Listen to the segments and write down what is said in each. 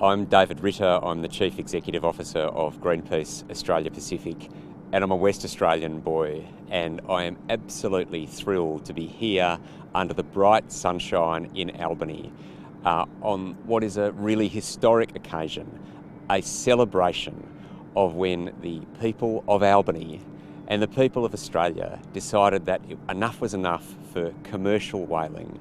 I'm David Ritter. I'm the Chief Executive Officer of Greenpeace Australia Pacific, and I'm a West Australian boy, and I am absolutely thrilled to be here under the bright sunshine in Albany on what is a really historic occasion, a celebration of when the people of Albany and the people of Australia decided that enough was enough for commercial whaling,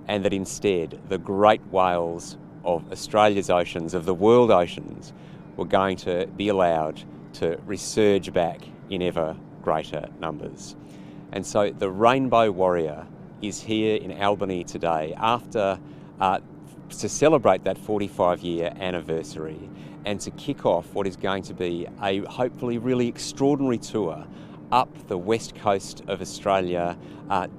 and that instead the great whales of Australia's oceans, of the world oceans, were going to be allowed to resurge back in ever greater numbers. And so the Rainbow Warrior is here in Albany today after to celebrate that 45-year anniversary and to kick off what is going to be a hopefully really extraordinary tour up the west coast of Australia,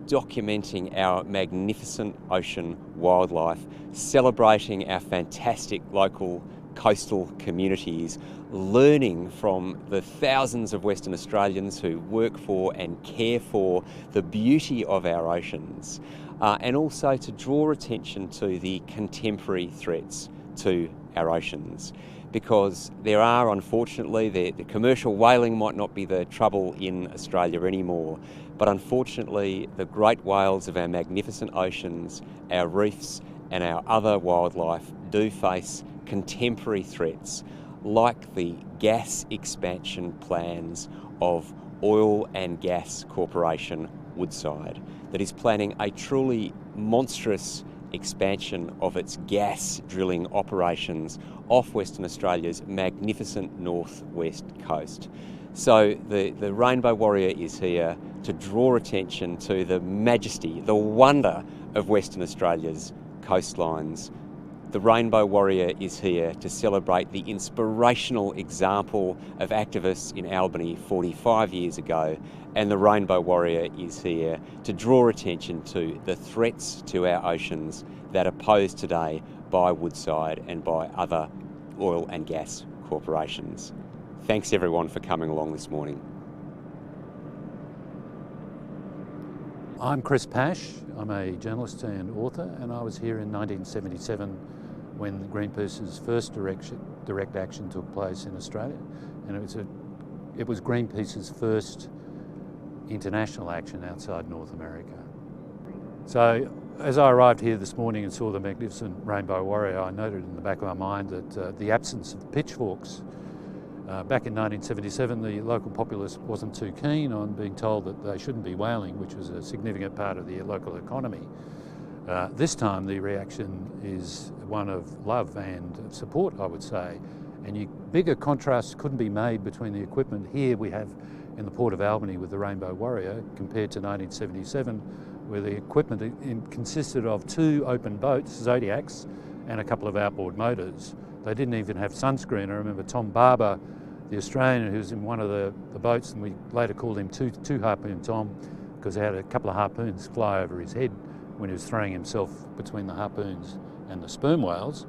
documenting our magnificent ocean wildlife, celebrating our fantastic local coastal communities, learning from the thousands of Western Australians who work for and care for the beauty of our oceans, and also to draw attention to the contemporary threats to our oceans. Because there are, unfortunately, the commercial whaling might not be the trouble in Australia anymore, but unfortunately the great whales of our magnificent oceans, our reefs and our other wildlife do face contemporary threats like the gas expansion plans of oil and gas corporation Woodside, that is planning a truly monstrous expansion of its gas drilling operations off Western Australia's magnificent northwest coast. So the Rainbow Warrior is here to draw attention to the majesty, the wonder of Western Australia's coastlines. The Rainbow Warrior is here to celebrate the inspirational example of activists in Albany 45 years ago, and the Rainbow Warrior is here to draw attention to the threats to our oceans that are posed today by Woodside and by other oil and gas corporations. Thanks everyone for coming along this morning. I'm Chris Pash. I'm a journalist and author, and I was here in 1977 when Greenpeace's first direct action took place in Australia, and it was Greenpeace's first international action outside North America. So as I arrived here this morning and saw the magnificent Rainbow Warrior, I noted in the back of my mind that the absence of pitchforks. Back in 1977, the local populace wasn't too keen on being told that they shouldn't be whaling, which was a significant part of the local economy. This time the reaction is one of love and support, I would say. And bigger contrasts couldn't be made between the equipment here we have in the Port of Albany with the Rainbow Warrior compared to 1977, where the equipment consisted of 2 open boats, Zodiacs, and a couple of outboard motors. They didn't even have sunscreen. I remember Tom Barber, the Australian who was in one of the boats, and we later called him two Harpoon Tom, because he had a couple of harpoons fly over his head when he was throwing himself between the harpoons and the sperm whales.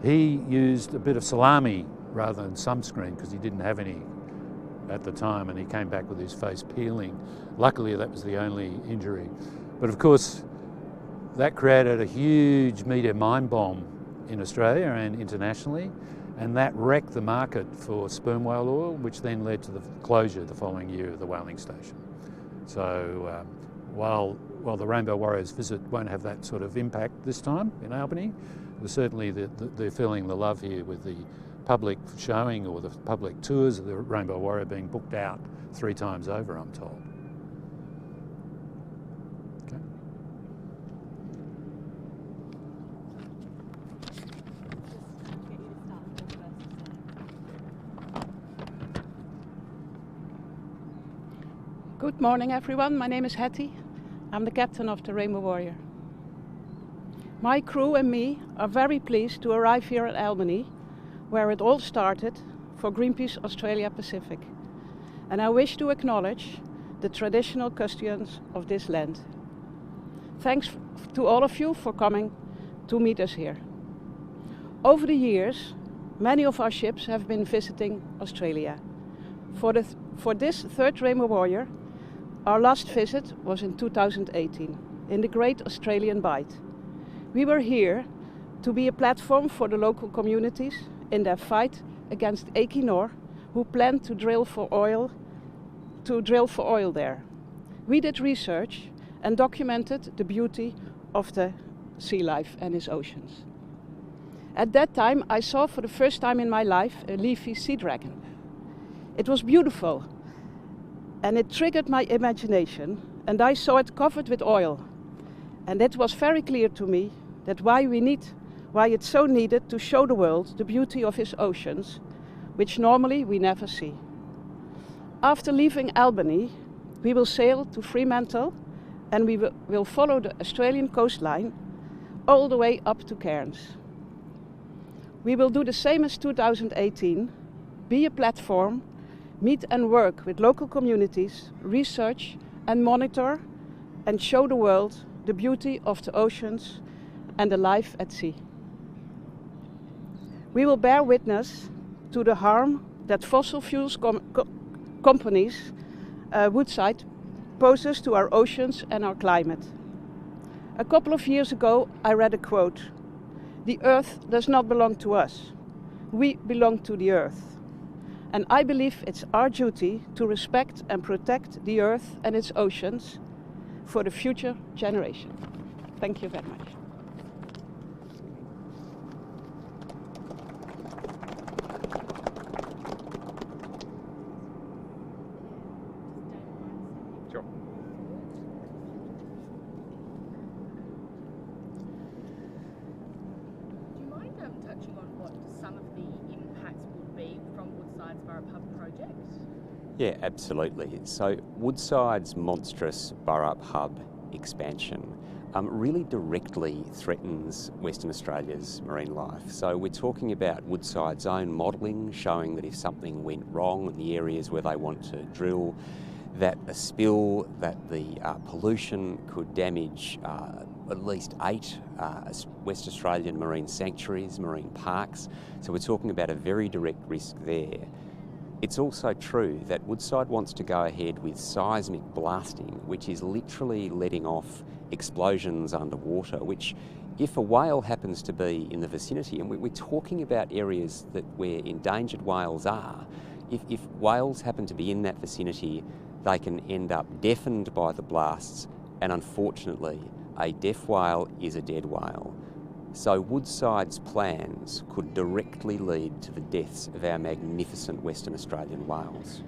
He used a bit of salami rather than sunscreen because he didn't have any at the time, and he came back with his face peeling. Luckily that was the only injury. But of course that created a huge media mind bomb in Australia and internationally, and that wrecked the market for sperm whale oil, which then led to the closure the following year of the whaling station. So while the Rainbow Warrior's visit won't have that sort of impact this time in Albany, certainly they're feeling the love here with the public showing or the public tours of the Rainbow Warrior being booked out 3 times over, I'm told. Okay. Good morning everyone, my name is Hettie. I'm the captain of the Rainbow Warrior. My crew and me are very pleased to arrive here at Albany, where it all started for Greenpeace Australia Pacific. And I wish to acknowledge the traditional custodians of this land. Thanks to all of you for coming to meet us here. Over the years, many of our ships have been visiting Australia. For this 3rd Rainbow Warrior, our last visit was in 2018, in the Great Australian Bight. We were here to be a platform for the local communities in their fight against Equinor, who plan to drill for oil there. We did research and documented the beauty of the sea life and its oceans. At that time, I saw for the first time in my life a leafy sea dragon. It was beautiful, and it triggered my imagination, and I saw it covered with oil. And it was very clear to me that why it's so needed to show the world the beauty of its oceans, which normally we never see. After leaving Albany, we will sail to Fremantle, and we will follow the Australian coastline all the way up to Cairns. We will do the same as 2018, be a platform, meet and work with local communities, research and monitor, and show the world the beauty of the oceans and the life at sea. We will bear witness to the harm that fossil fuels companies, Woodside, poses to our oceans and our climate. A couple of years ago, I read a quote: "The earth does not belong to us. We belong to the earth." And I believe it's our duty to respect and protect the earth and its oceans for the future generation. Thank you very much. Sure. Do you mind touching on what some of the impacts would be from Woodside's Burrup Hub project? Yeah, absolutely. So Woodside's monstrous Burrup Hub expansion really directly threatens Western Australia's marine life. So we're talking about Woodside's own modelling showing that if something went wrong in the areas where they want to drill, that a spill, that the pollution could damage at least 8 West Australian marine sanctuaries, marine parks. So we're talking about a very direct risk there. It's also true that Woodside wants to go ahead with seismic blasting, which is literally letting off explosions underwater, which if a whale happens to be in the vicinity, and we're talking about areas where endangered whales are, if whales happen to be in that vicinity, they can end up deafened by the blasts, and unfortunately, a deaf whale is a dead whale. So Woodside's plans could directly lead to the deaths of our magnificent Western Australian whales.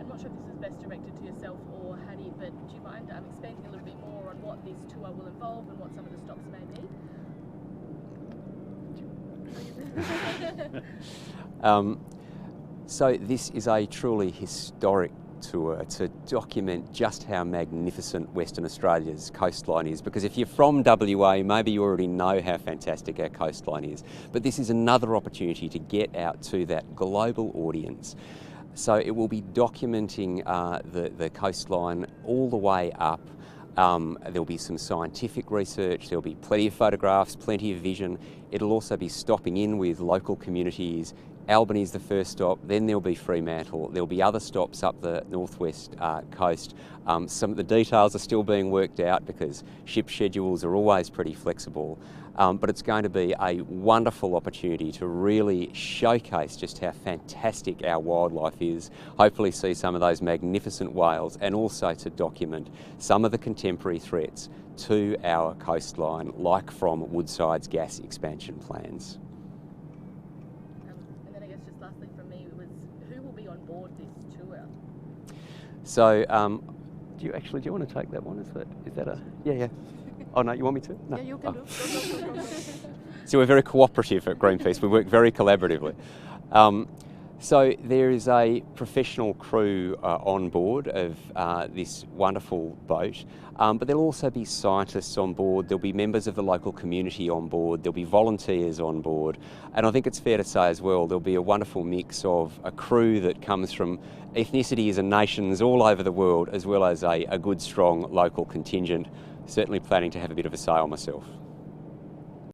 I'm not sure if this is best directed to yourself or Hettie, but do you mind expanding a little bit more on what this tour will involve and what some of the stops may be? So this is a truly historic tour to document just how magnificent Western Australia's coastline is, because if you're from WA, maybe you already know how fantastic our coastline is, but this is another opportunity to get out to that global audience. So it will be documenting the coastline all the way up. There'll be some scientific research, there'll be plenty of photographs, plenty of vision. It'll also be stopping in with local communities. Albany's the first stop, then there'll be Fremantle, there'll be other stops up the northwest coast. Some of the details are still being worked out because ship schedules are always pretty flexible, but it's going to be a wonderful opportunity to really showcase just how fantastic our wildlife is, hopefully see some of those magnificent whales, and also to document some of the contemporary threats to our coastline, like from Woodside's gas expansion plans. So, do you want to take that one? Is that a, yeah. Oh no, you want me to? No. Yeah, you can do. So we're very cooperative at Greenpeace. We work very collaboratively. So there is a professional crew on board of this wonderful boat, but there'll also be scientists on board, there'll be members of the local community on board, there'll be volunteers on board, and I think it's fair to say as well, there'll be a wonderful mix of a crew that comes from ethnicities and nations all over the world, as well as a good, strong local contingent. Certainly planning to have a bit of a sail myself.